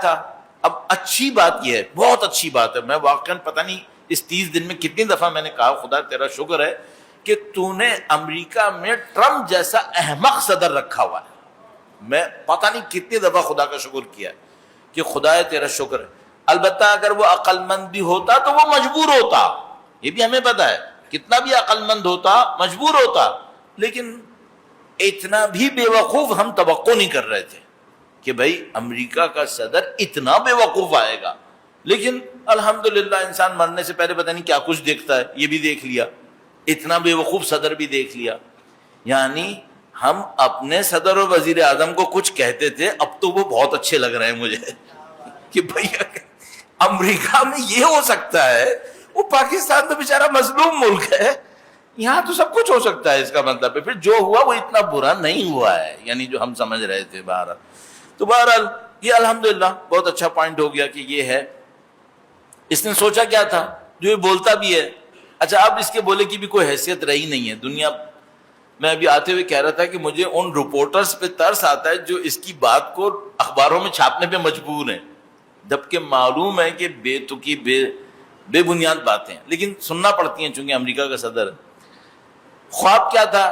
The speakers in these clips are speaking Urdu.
تھا. اب اچھی بات یہ ہے, بہت اچھی بات ہے, میں واقعاً پتہ نہیں اس 30 دن میں کتنی دفعہ میں نے کہا خدا تیرا شکر ہے کہ تو نے امریکہ میں ٹرمپ جیسا احمق صدر رکھا ہوا ہے. میں پتہ نہیں کتنی دفعہ خدا کا شکر کیا کہ خدا تیرا شکر ہے. البتہ اگر وہ عقل مند بھی ہوتا تو وہ مجبور ہوتا, یہ بھی ہمیں پتہ ہے, کتنا بھی عقل مند ہوتا مجبور ہوتا, لیکن اتنا بھی بے وقوف ہم توقع نہیں کر رہے تھے کہ بھائی امریکہ کا صدر اتنا بے وقوف آئے گا. لیکن الحمدللہ انسان مرنے سے پہلے پتہ نہیں کیا کچھ دیکھتا ہے, یہ بھی دیکھ لیا, اتنا بے وقوف صدر بھی دیکھ لیا. یعنی ہم اپنے صدر و وزیر اعظم کو کچھ کہتے تھے, اب تو وہ بہت اچھے لگ رہے ہیں مجھے کہ بھائی امریکہ میں یہ ہو سکتا ہے, وہ پاکستان تو بیچارہ مظلوم ملک ہے, یہاں تو سب کچھ ہو سکتا ہے. اس کا مطلب ہے پھر جو ہوا وہ اتنا برا نہیں ہوا ہے, یعنی جو ہم سمجھ رہے تھے. بہرحال تو بہرحال یہ الحمدللہ بہت اچھا پوائنٹ ہو گیا کہ یہ ہے. اس نے سوچا کیا تھا, جو یہ بولتا بھی ہے, اچھا اب اس کے بولے کی بھی کوئی حیثیت رہی نہیں ہے دنیا. میں ابھی آتے ہوئے کہہ رہا تھا کہ مجھے ان رپورٹرز پہ ترس آتا ہے جو اس کی بات کو اخباروں میں چھاپنے پہ مجبور ہیں, جبکہ معلوم ہے کہ بے تکی بے بنیاد باتیں, لیکن سننا پڑتی ہیں چونکہ امریکہ کا صدر. خواب کیا تھا,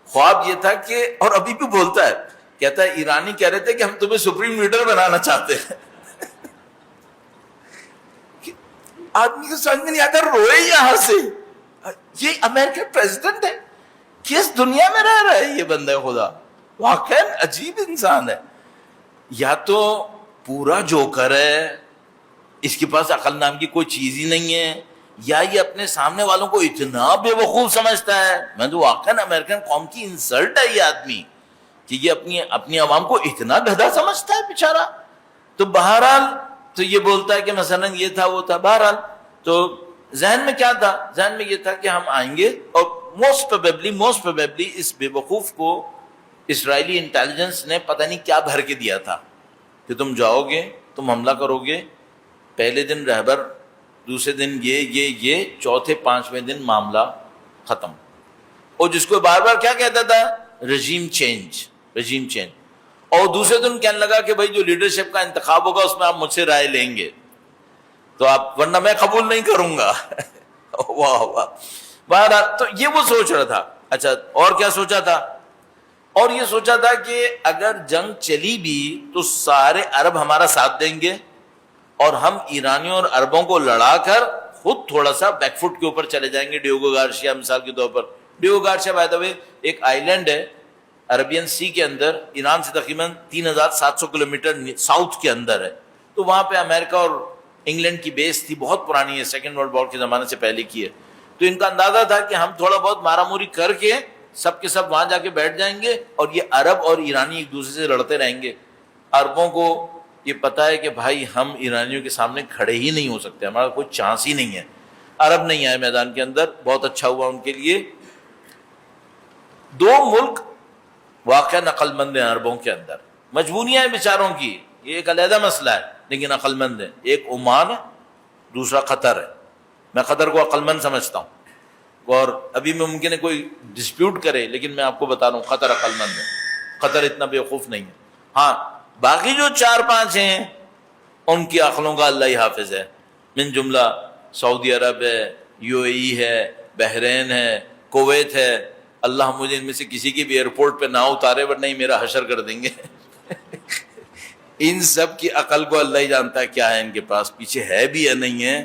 خواب یہ تھا کہ, اور ابھی بھی بولتا ہے, کہتا ہے ایرانی کہہ رہے تھے کہ ہم تمہیں سپریم لیڈر بنانا چاہتے ہیں. آدمی کو سمجھ میں نہیں آتا, روئے یہاں سے, یہ امریکن پریزیڈنٹ ہے, کس دنیا میں رہ رہا ہے یہ بندہ خدا, واقعا عجیب انسان ہے. یا تو پورا جوکر ہے, اس کے پاس عقل نام کی کوئی چیز ہی نہیں ہے, یا یہ اپنے سامنے والوں کو اتنا بے وقوف سمجھتا ہے. میں تو واقعا امریکن قوم کی انسلٹ ہے یہ آدمی کہ یہ اپنی عوام کو اتنا گدھا سمجھتا ہے بیچارہ. تو بہرحال تو یہ بولتا ہے کہ مثلا یہ تھا وہ تھا. بہرحال تو ذہن میں کیا تھا, ذہن میں یہ تھا کہ ہم آئیں گے, اور موسٹ پروبیبلی اس بے وقوف کو اسرائیلی انٹیلیجنس نے پتہ نہیں کیا بھر کے دیا تھا کہ تم جاؤ گے, تم حملہ کرو گے, پہلے دن رہبر, دوسرے دن یہ چوتھے پانچویں دن معاملہ ختم. اور جس کو بار بار کیا کہتا تھا, رجیم چینج. اور دوسرے دن کہنے لگا کہ بھائی جو لیڈرشپ کا انتخاب ہوگا اس میں آپ مجھ سے رائے لیں گے تو آپ, ورنہ میں قبول نہیں کروں گا. واہ واہ. بہرحال تو یہ وہ سوچ رہا تھا. اچھا اور کیا سوچا تھا, اور یہ سوچا تھا کہ اگر جنگ چلی بھی تو سارے عرب ہمارا ساتھ دیں گے, اور ہم ایرانیوں اور عربوں کو لڑا کر خود تھوڑا سا بیک فٹ کے اوپر چلے جائیں گے. ڈیوگو گارشیا مثال کے طور پر, ڈیوگو گارشیا بائی دا وے ایک آئی لینڈ ہے عربین سی کے اندر, ایران سے تقریباً 3700 کلومیٹر ساؤتھ کے اندر ہے. تو وہاں پہ امریکہ اور انگلینڈ کی بیس تھی, بہت پرانی ہے, سیکنڈ ورلڈ وار کے زمانے سے پہلے کی ہے. تو ان کا اندازہ تھا کہ ہم تھوڑا بہت مارا موری کر کے سب کے سب وہاں جا کے بیٹھ جائیں گے, اور یہ عرب اور ایرانی ایک دوسرے سے لڑتے رہیں گے. عربوں کو یہ پتا ہے کہ بھائی ہم ایرانیوں کے سامنے کھڑے ہی نہیں ہو سکتے, ہمارا کوئی چانس ہی نہیں ہے. عرب نہیں آئے میدان کے اندر, بہت اچھا ہوا ان کے لیے. دو ملک واقعا عقل مند ہیں عربوں کے اندر, مجبوریاں ہیں بیچاروں کی, یہ ایک علیحدہ مسئلہ ہے, لیکن عقل مند ہیں. ایک عمان ہے, دوسرا قطر ہے. میں قطر کو عقل مند سمجھتا ہوں, اور ابھی میں ممکن ہے کوئی ڈسپیوٹ کرے, لیکن میں آپ کو بتا رہا ہوں قطر عقل مند ہے, قطر اتنا بیوقوف نہیں ہے. ہاں باقی جو 4-5 ہیں ان کی عقلوں کا اللہ ہی حافظ ہے, من جملہ سعودی عرب ہے, UAE ہے, بحرین ہے, کویت ہے. اللہ مجھے ان میں سے کسی کی بھی ایئرپورٹ پہ نہ اتارے ورنہ ہی میرا حشر کر دیں گے. ان سب کی عقل کو اللہ ہی جانتا ہے کیا ہے ان کے پاس, پیچھے ہے بھی یا نہیں ہے.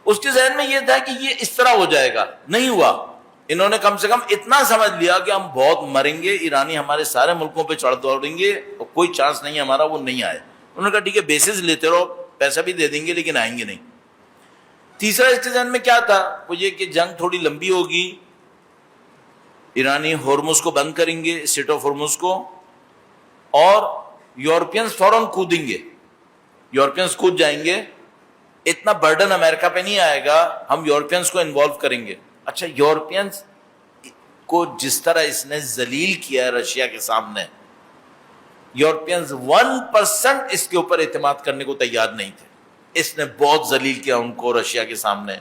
اس کے ذہن میں یہ تھا کہ یہ اس طرح ہو جائے گا, نہیں ہوا. انہوں نے کم سے کم اتنا سمجھ لیا کہ ہم بہت مریں گے, ایرانی ہمارے سارے ملکوں پہ چڑھ دوڑیں گے, اور کوئی چانس نہیں ہمارا وہ نہیں آئے. انہوں نے کہا ٹھیک ہے بیسز لیتے رہو, پیسہ بھی دے دیں گے لیکن آئیں گے نہیں. تیسرا اس کے ذہن میں کیا تھا, وہ یہ کہ جنگ تھوڑی لمبی ہوگی, ایرانی ہورمز کو بند کریں گے, اسٹریٹ آف ہورمز کو, اور یورپینز فوراً کودیں گے, یورپینز کود جائیں گے. اتنا برڈن امریکہ پہ نہیں آئے گا, ہم یورپینز کو انوالو کریں گے. اچھا یورپینز کو جس طرح اس نے ذلیل کیا رشیا کے سامنے, یورپینز 1% اس کے اوپر اعتماد کرنے کو تیار نہیں تھے. اس نے بہت ذلیل کیا ان کو رشیا کے سامنے,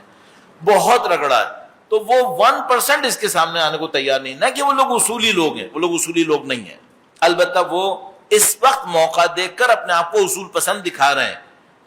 بہت رگڑا ہے. تو وہ 1% اس کے سامنے آنے کو تیار نہیں. نہ کہ وہ لوگ اصولی لوگ ہیں, وہ لوگ اصولی لوگ نہیں ہیں, البتہ وہ اس وقت موقع دیکھ کر اپنے آپ کو اصول پسند دکھا رہے ہیں.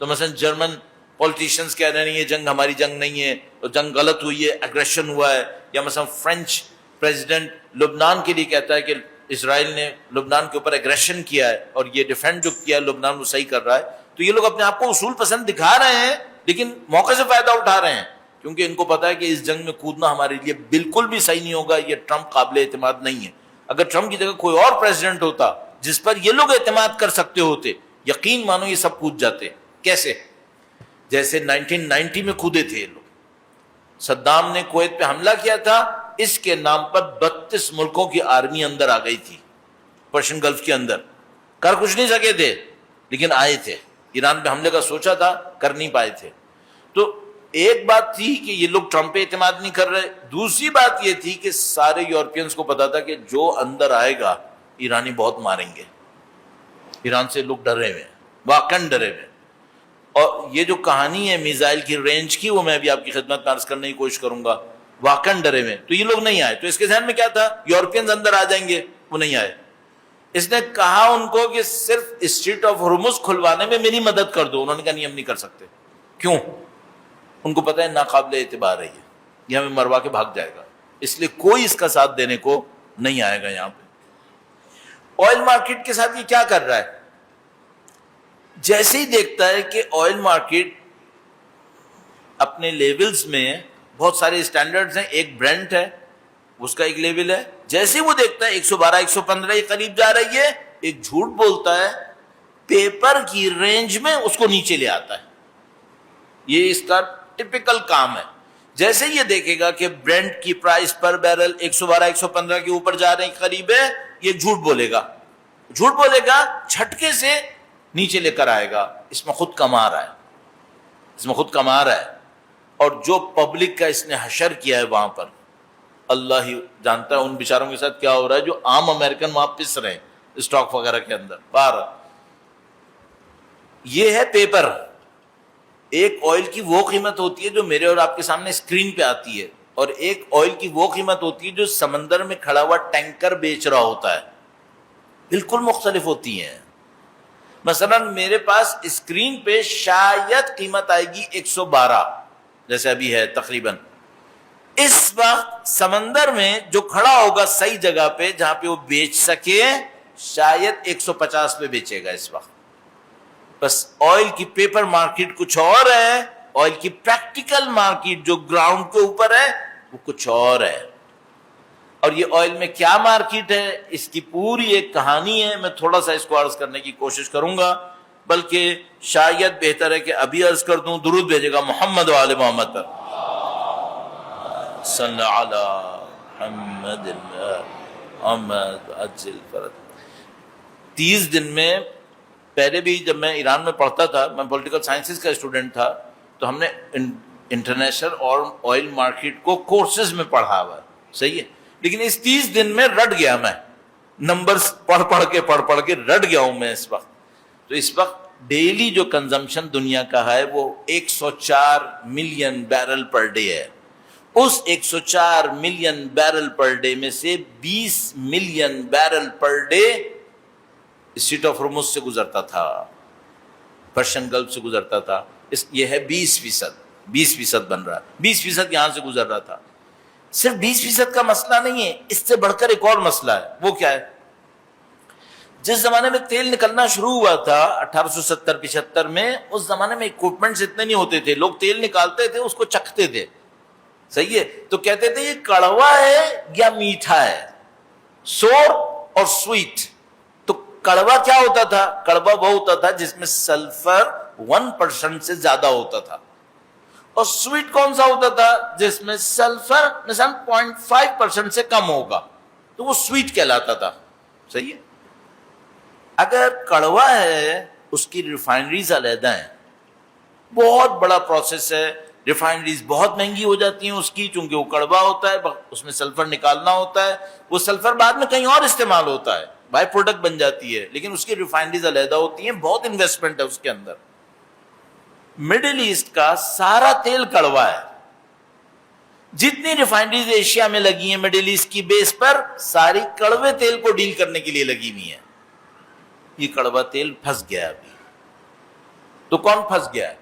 تو مثلا جرمن پولیٹیشینز کہہ رہے ہیں یہ جنگ ہماری جنگ نہیں ہے، تو جنگ غلط ہوئی ہے، ایگریشن ہوا ہے. یا مثلا فرینچ پریزیڈنٹ لبنان کے لیے کہتا ہے کہ اسرائیل نے لبنان کے اوپر ایگریشن کیا ہے اور یہ ڈیفینڈ جو کیا ہے لبنان وہ صحیح کر رہا ہے. تو یہ لوگ اپنے آپ کو اصول پسند دکھا رہے ہیں لیکن موقع سے فائدہ اٹھا رہے ہیں، کیونکہ ان کو پتا ہے کہ اس جنگ میں کودنا ہمارے لیے بالکل بھی صحیح نہیں ہوگا. یہ ٹرمپ قابل اعتماد نہیں ہے. اگر ٹرمپ کی جگہ کوئی اور پریزیڈنٹ ہوتا جس پر یہ لوگ اعتماد کر سکتے ہوتے، یقین مانو یہ سب کود جاتے. کیسے؟ جیسے 1990 میں کودے تھے یہ لوگ. صدام نے کویت پہ حملہ کیا تھا، اس کے نام پر 32 ملکوں کی آرمی اندر آ گئی تھی پرشین گلف کے اندر. کر کچھ نہیں سکے تھے لیکن آئے تھے. ایران پہ حملے کا سوچا تھا، کر نہیں پائے تھے. تو ایک بات تھی کہ یہ لوگ ٹرمپ پہ اعتماد نہیں کر رہے. دوسری بات یہ تھی کہ سارے یورپینز کو پتا تھا کہ جو اندر آئے گا ایرانی بہت ماریں گے. ایران سے لوگ ڈرے ہوئے ہیں، واقعاً ڈرے ہوئے ہیں. اور یہ جو کہانی ہے میزائل کی رینج کی، وہ میں ابھی آپ کی خدمت میں عرض کرنے کی کوشش کروں گا. واقعاً ڈرے ہوئے. تو یہ لوگ نہیں آئے. تو اس کے ذہن میں کیا تھا؟ یورپینز اندر آ جائیں گے. وہ نہیں آئے. اس نے کہا ان کو کہ صرف اسٹریٹ آف ہرمز کھلوانے میں میری مدد کر دو. انہوں نے کہا نہیں ہم نہیں کر سکتے. کیوں؟ ان کو پتہ ہے ناقابل اعتبار ہے یہ ہمیں مروا کے بھاگ جائے گا، اس لیے کوئی اس کا ساتھ دینے کو نہیں آئے گا. یہاں پہ آئل مارکیٹ کے ساتھ یہ کیا کر رہا ہے؟ جیسے ہی دیکھتا ہے کہ آئل مارکیٹ اپنے لیولز میں بہت سارے اسٹینڈرڈز ہیں، ایک برینٹ ہے اس کا ایک لیول ہے، جیسے وہ دیکھتا ہے 112 115 یہ قریب جا رہی ہے، ایک جھوٹ بولتا ہے، پیپر کی رینج میں اس کو نیچے لے آتا ہے. یہ اس کا ٹپیکل کام ہے. جیسے یہ دیکھے گا کہ برینٹ کی پرائس پر بیرل 112 115 کے اوپر جا رہے ہیں قریب ہے، یہ جھوٹ بولے گا. جھوٹ بولے گا، جھٹکے سے نیچے لے کر آئے گا. اس میں خود کما رہا ہے، اس میں خود کما رہا ہے. اور جو پبلک کا اس نے حشر کیا ہے وہاں پر، اللہ ہی جانتا ہے ان بیچاروں کے ساتھ کیا ہو رہا ہے جو عام امریکن وہاں پس رہے ہیں اسٹاک وغیرہ کے اندر باہر. یہ ہے پیپر. ایک آئل کی وہ قیمت ہوتی ہے جو میرے اور آپ کے سامنے اسکرین پہ آتی ہے، اور ایک آئل کی وہ قیمت ہوتی ہے جو سمندر میں کھڑا ہوا ٹینکر بیچ رہا ہوتا ہے. بالکل مختلف ہوتی ہیں. مثلا میرے پاس اسکرین پہ شاید قیمت آئے گی 112 جیسے ابھی ہے تقریباً. اس وقت سمندر میں جو کھڑا ہوگا صحیح جگہ پہ جہاں پہ وہ بیچ سکے، شاید 150 پہ بیچے گا اس وقت. بس آئل کی پیپر مارکیٹ کچھ اور ہے، آئل کی پریکٹیکل مارکیٹ جو گراؤنڈ کے اوپر ہے وہ کچھ اور ہے. اور یہ آئل میں کیا مارکیٹ ہے، اس کی پوری ایک کہانی ہے. میں تھوڑا سا اس کو عرض کرنے کی کوشش کروں گا، بلکہ شاید بہتر ہے کہ ابھی عرض کر دوں. درود بھیجے گا محمد و آل محمد پر. صلی علی محمد محمد اجل فرد. 30 دن میں پہلے بھی جب میں ایران میں پڑھتا تھا، میں پولیٹیکل سائنسز کا اسٹوڈنٹ تھا، تو ہم نے انٹرنیشنل اور آئل مارکیٹ کو کورسز میں پڑھا ہوا ہے، صحیح ہے. لیکن اس 30 دن میں رٹ گیا، میں نمبرز پڑھ کے رٹ گیا ہوں میں اس وقت. تو اس وقت ڈیلی جو کنزمپشن دنیا کا ہے وہ 104 ملین بیرل پر ڈے ہے. اس 104 ملین بیرل پر ڈے میں سے 20 million barrel per day strait of Hormuz سے گزرتا تھا، پرشین گلف سے گزرتا تھا. یہ ہے 20% بن رہا ہے، 20% یہاں سے گزر رہا تھا. صرف 20% کا مسئلہ نہیں ہے، اس سے بڑھ کر ایک اور مسئلہ ہے. وہ کیا ہے؟ جس زمانے میں تیل نکلنا شروع ہوا تھا 1870-75 میں، اس زمانے میں اکوپمنٹس اتنے نہیں ہوتے تھے. لوگ تیل نکالتے تھے، اس کو چکھتے تھے، صحیح ہے، تو کہتے تھے یہ کڑوا ہے یا میٹھا ہے، سور اور سویٹ. تو کڑوا کیا ہوتا تھا؟ کڑوا وہ ہوتا تھا جس میں سلفر 1% سے زیادہ ہوتا تھا. اور سویٹ کون سا ہوتا تھا؟ جس میں سلفر مثلا 0.5% سے کم ہوگا، تو وہ سویٹ کہلاتا تھا، صحیح ہے. اگر کڑوا ہے، اس کی ریفائنریز علیحدہ ہیں، بہت بڑا پروسیس ہے. ریفائنریز بہت مہنگی ہو جاتی ہیں اس کی، چونکہ وہ کڑوا ہوتا ہے، اس میں سلفر نکالنا ہوتا ہے. وہ سلفر بعد میں کہیں اور استعمال ہوتا ہے، بائی پروڈکٹ بن جاتی ہے، لیکن اس کی ریفائنریز علیحدہ ہوتی ہیں. بہت انویسٹمنٹ ہے اس کے اندر. مڈل ایسٹ کا سارا تیل کڑوا ہے. جتنی ریفائنریز ایشیا میں لگی ہیں مڈل ایسٹ کی بیس پر، ساری کڑوے تیل کو ڈیل کرنے کے لیے لگی ہوئی ہیں. یہ کڑوا تیل پھنس گیا ابھی. تو کون پھنس گیا ہے؟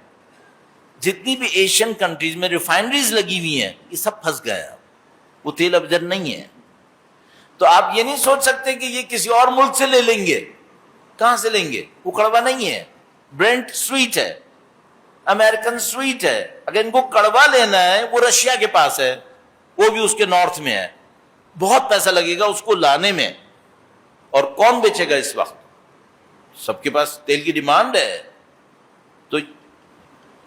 جتنی بھی ایشین کنٹریز میں ریفائنریز لگی ہوئی ہیں یہ سب پھنس گیا ہے. وہ تیل اب ادھر نہیں ہے. تو آپ یہ نہیں سوچ سکتے کہ یہ کسی اور ملک سے لے لیں گے. کہاں سے لیں گے؟ وہ کڑوا نہیں ہے. برینٹ سویٹ ہے, امریکن سویٹ ہے. اگر ان کو کڑوا لینا ہے وہ رشیا کے پاس ہے, وہ بھی اس کے نارتھ میں ہے. بہت پیسہ لگے گا اس کو لانے میں. اور کون بیچے گا اس وقت؟ سب کے پاس تیل کی ڈیمانڈ ہے. تو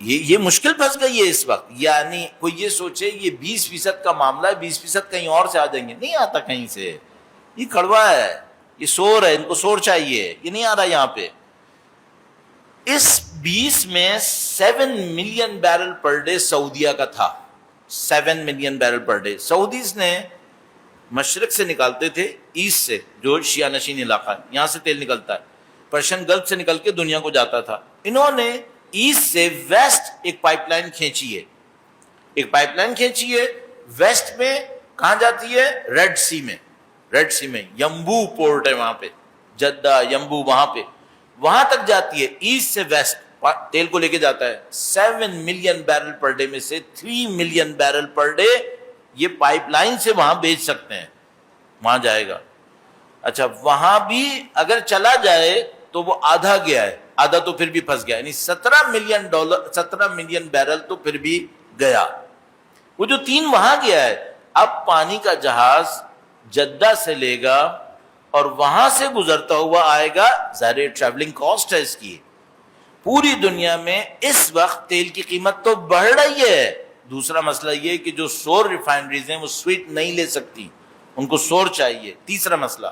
یہ مشکل پھنس گئی ہے اس وقت. یعنی کوئی یہ سوچے یہ 20% کا معاملہ ہے, 20% کہیں اور سے آ جائیں گے. نہیں آتا کہیں سے. یہ کڑوا ہے, یہ سور ہے, ان کو سور چاہیے, یہ نہیں آ رہا یہاں پہ. اس 20 میں 7 ملین بیرل پر ڈے سعودیہ کا تھا. 7 million barrel per day. Saudis نے مشرق سے نکالتے تھے, ایسٹ سے, جو شیعہ نشین علاقہ ہے, یہاں سے تیل نکلتا ہے, پرشین گلف سے نکل کے دنیا کو جاتا تھا. انہوں نے ایسٹ سے ویسٹ ایک پائپ لائن کھینچی ہے. ایک پائپ لائن کھینچی ہے ویسٹ میں. کہاں جاتی ہے؟ ریڈ سی میں. ریڈ سی میں یمبو پورٹ ہے وہاں پہ, جدہ یمبو, وہاں تک جاتی ہے. ایسٹ سے ویسٹ تیل کو لے کے جاتا ہے. 7 ملین بیرل پر ڈے میں سے 3 ملین بیرل پر ڈے یہ پائپ لائن سے وہاں بیچ سکتے ہیں, وہاں جائے گا. اچھا, وہاں بھی اگر چلا جائے تو وہ آدھا گیا ہے, آدھا تو پھر بھی پھنس گیا. یعنی 17 ملین بیرل تو پھر بھی گیا. وہ جو 3 وہاں گیا ہے, اب پانی کا جہاز جدہ سے لے گا اور وہاں سے گزرتا ہوا آئے گا. ظاہر ٹریولنگ کاسٹ ہے اس کی. پوری دنیا میں اس وقت تیل کی قیمت تو بڑھ رہی ہے. دوسرا مسئلہ یہ کہ جو سور ریفائنریز ہیں وہ سویٹ نہیں لے سکتی, ان کو سور چاہیے. تیسرا مسئلہ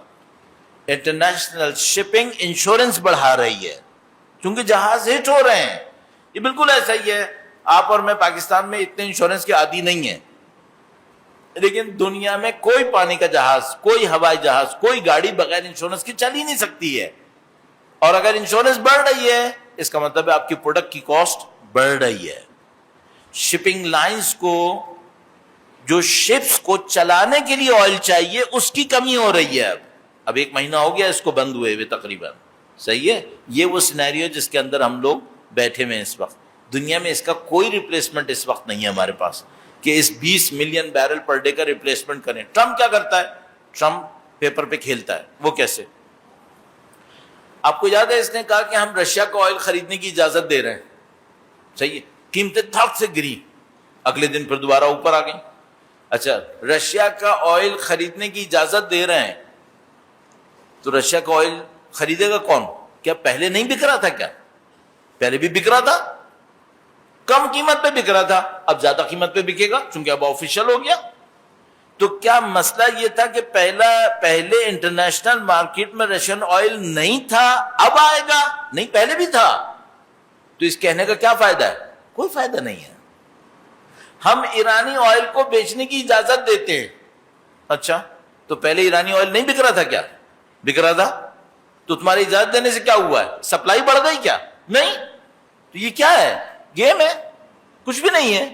انٹرنیشنل شپنگ انشورنس بڑھا رہی ہے کیونکہ جہاز ہٹ ہو رہے ہیں. یہ بالکل ایسا ہی ہے. آپ اور میں پاکستان میں اتنے انشورنس کے عادی نہیں ہیں, لیکن دنیا میں کوئی پانی کا جہاز, کوئی ہوائی جہاز, کوئی گاڑی بغیر انشورنس کی چل ہی نہیں سکتی ہے. اور اگر انشورنس بڑھ رہی ہے اس کا مطلب ہے آپ کی پروڈکٹ کی کاسٹ بڑھ رہی ہے. شپنگ لائنز کو, جو شپس کو چلانے کے لیے آئل چاہیے, اس کی کمی ہو رہی ہے. اب 1 مہینہ ہو گیا اس کو بند ہوئے ہوئے تقریباً. صحیح ہے. یہ وہ سینیریو جس کے اندر ہم لوگ بیٹھے ہوئے ہیں اس وقت. دنیا میں اس کا کوئی ریپلیسمنٹ اس وقت نہیں ہے ہمارے پاس کہ اس 20 ملین بیرل پر ڈے کا ریپلیسمنٹ کریں. ٹرمپ کیا کرتا ہے؟ ٹرمپ پیپر پہ کھیلتا ہے. وہ کیسے؟ آپ کو یاد ہے اس نے کہا کہ ہم رشیا کا آئل خریدنے کی اجازت دے رہے ہیں. صحیح ہے. قیمتیں تھک سے گری, اگلے دن پھر دوبارہ اوپر آ گئی. اچھا, رشیا کا آئل خریدنے کی اجازت دے رہے ہیں تو رشیا کا آئل خریدے گا کون؟ کیا پہلے نہیں بک رہا تھا؟ کیا پہلے بھی بک رہا تھا؟ کم قیمت پہ بک رہا تھا, اب زیادہ قیمت پہ بکے گا چونکہ اب آفیشل ہو گیا. تو کیا مسئلہ یہ تھا کہ پہلے انٹرنیشنل مارکیٹ میں رشین آئل نہیں تھا, اب آئے گا؟ نہیں, پہلے بھی تھا. تو اس کہنے کا کیا فائدہ ہے؟ کوئی فائدہ نہیں ہے. ہم ایرانی آئل کو بیچنے کی اجازت دیتے ہیں. اچھا, تو پہلے ایرانی آئل نہیں بک رہا تھا؟ کیا بک رہا تھا؟ تو تمہاری اجازت دینے سے کیا ہوا ہے؟ سپلائی بڑھ گئی کیا؟ نہیں. تو یہ کیا ہے؟ گیم ہے, کچھ بھی نہیں ہے.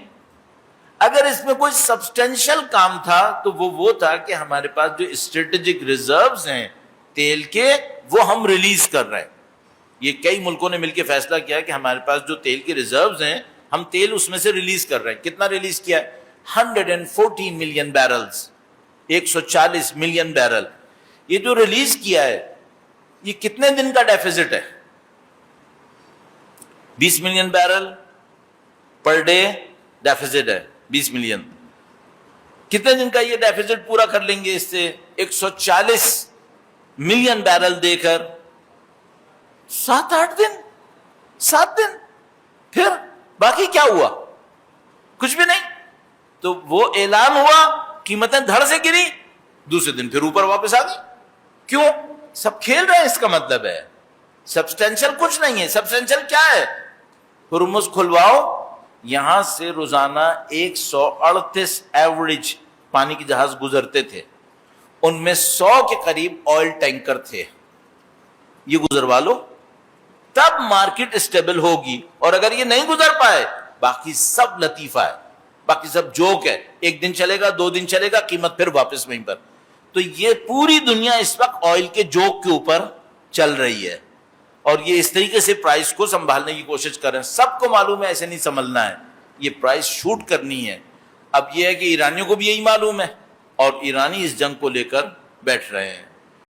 اگر اس میں کوئی سبسٹینشل کام تھا تو وہ تھا کہ ہمارے پاس جو اسٹریٹجک ریزروز ہیں تیل کے, وہ ہم ریلیز کر رہے ہیں. یہ کئی ملکوں نے مل کے فیصلہ کیا کہ ہمارے پاس جو تیل کے ریزروز ہیں ہم تیل اس میں سے ریلیز کر رہے ہیں. کتنا ریلیز کیا ہے؟ 140 ملین بیرلز, 140 ملین بیرل. یہ جو ریلیز کیا ہے یہ کتنے دن کا ڈیفیزٹ ہے؟ 20 million barrel per day deficit ہے. 20 ملین کتنے دن کا یہ ڈیفیزٹ پورا کر لیں گے؟ اس سے 140 ملین بیرل دے کر 7 دن. پھر باقی کیا ہوا؟ کچھ بھی نہیں. تو وہ اعلان ہوا, قیمتیں دھڑ سے گری, دوسرے دن پھر اوپر واپس آ گئی. کیوں؟ سب کھیل رہے ہیں. اس کا مطلب ہے سبسٹینشل کچھ نہیں ہے. سبسٹینشل کیا ہے؟ ہرمز کھلواؤ, یہاں سے روزانہ 138 ایوریج پانی کے جہاز گزرتے تھے, ان میں 100 کے قریب آئل ٹینکر تھے. یہ گزروا لو تب مارکیٹ اسٹیبل ہوگی. اور اگر یہ نہیں گزر پائے باقی سب لطیفہ ہے, باقی سب جوک ہے. 1 دن چلے گا, 2 دن چلے گا, قیمت پھر واپس وہیں پر. تو یہ پوری دنیا اس وقت آئل کے جوک کے اوپر چل رہی ہے. اور یہ اس طریقے سے پرائز کو سنبھالنے کی کوشش کر رہے ہیں. سب کو معلوم ہے ایسے نہیں سنبھلنا ہے, یہ پرائز شوٹ کرنی ہے. اب یہ ہے کہ ایرانیوں کو بھی یہی معلوم ہے اور ایرانی اس جنگ کو لے کر بیٹھ رہے ہیں.